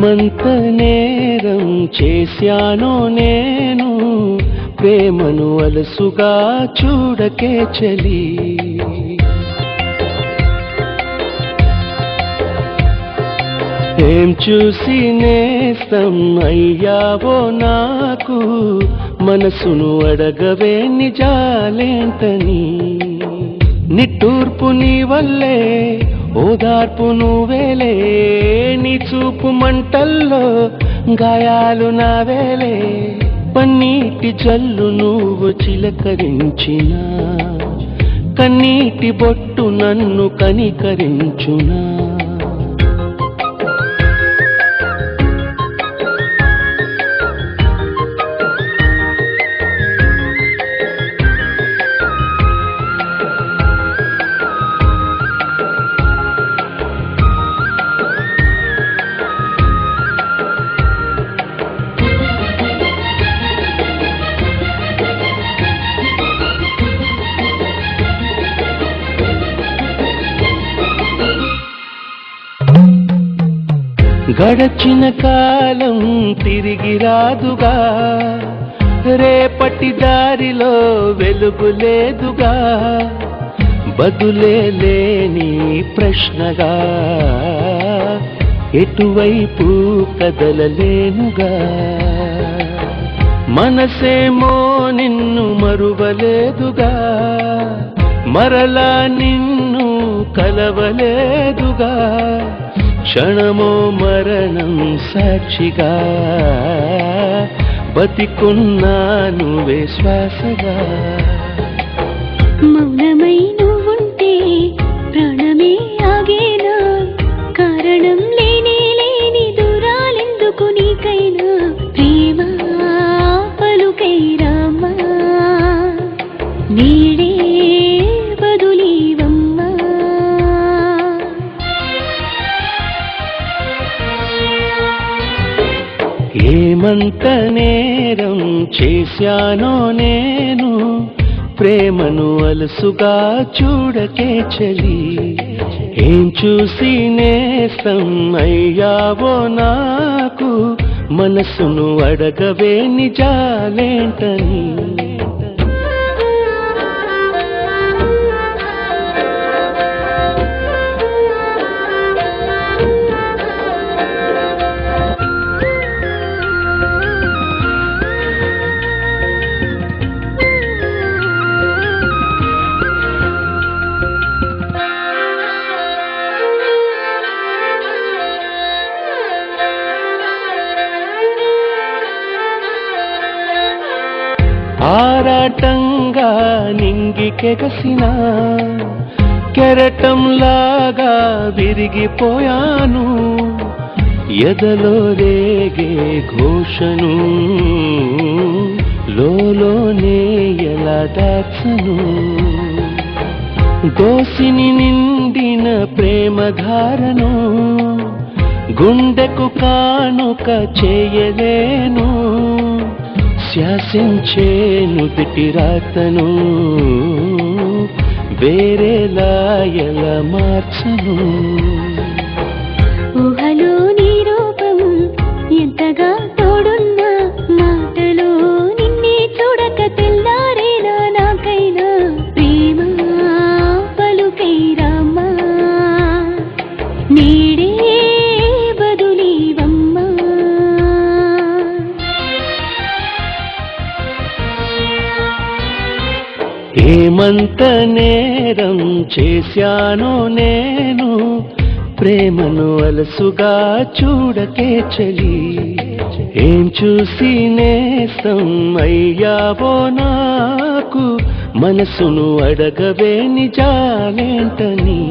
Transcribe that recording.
ఏమంత నేరం చేశానో నేను, ప్రేమను అలసుగా చూడకే చలి. ఏం చూసి నేస్తం అయ్యావో నాకు, మనసును అడగవే నిజాలేంటని. నిట్టూర్పు నీ వల్లే ఓదార్పు నువ్వేలే, నీ చూపు మంటల్లో గాయాలు నావేలే. పన్నీటి జల్లు నువ్వు చిలకరించినా, కన్నీటి బొట్టు నన్ను కనికరించునా. గడచిన కాలం తిరిగి రాదుగా, రేపటి దారిలో వెలుగు లేదుగా. బదులే లేని ప్రశ్నగా ఎటువైపు కదలలేనుగా. మనసేమో నిన్ను మరువలేదుగా, మరలా నిన్ను కలవలేదుగా. క్షణమో మరణం సాక్షిగా, బతికున్నాను శ్వాసగా. మౌనమై నువ్వుంటే ప్రాణమే ఆగేనా, కారణం లేని లేని దూరాలెందుకు నీకైనా. ప్రేమ పలుకై రామా, నీడే బదులీవమ్మా. ఏమంత నేరం చేశానో నేను, ప్రేమను అలసుగా చూడకే చలి. ఏం చూసి నేస్తం అయ్యావో నాకు, మనసును అడగవే నిజాలేంటని. ఆరాటంగా నింగికెగసిన కెరటంలాగా విరిగిపోయాను. ఎదలో రేగే ఘోషను లోలోనే ఎలా దాచను. దోసిని నిండిన ప్రేమధారను గుండెకు కానుక చేయలేను. శాసించే నుదిటి రాతను వేరేలా ఎలా మార్చను. ఊహలో నీ రూపం ఎంతగా తోడున్నా, మాటలో నిన్నే చూడక తెల్లారేనా నాకైనా. ప్రేమ పలుకై రామా, నీడే బదులీవమ్మా. ఏమంత నేరం చేశానో నేను, ప్రేమను అలసుగా చూడకే చలి. ఏం చూసి నేస్తం అయ్యావో నాకు, మనసును అడగవే నిజాలేంటని.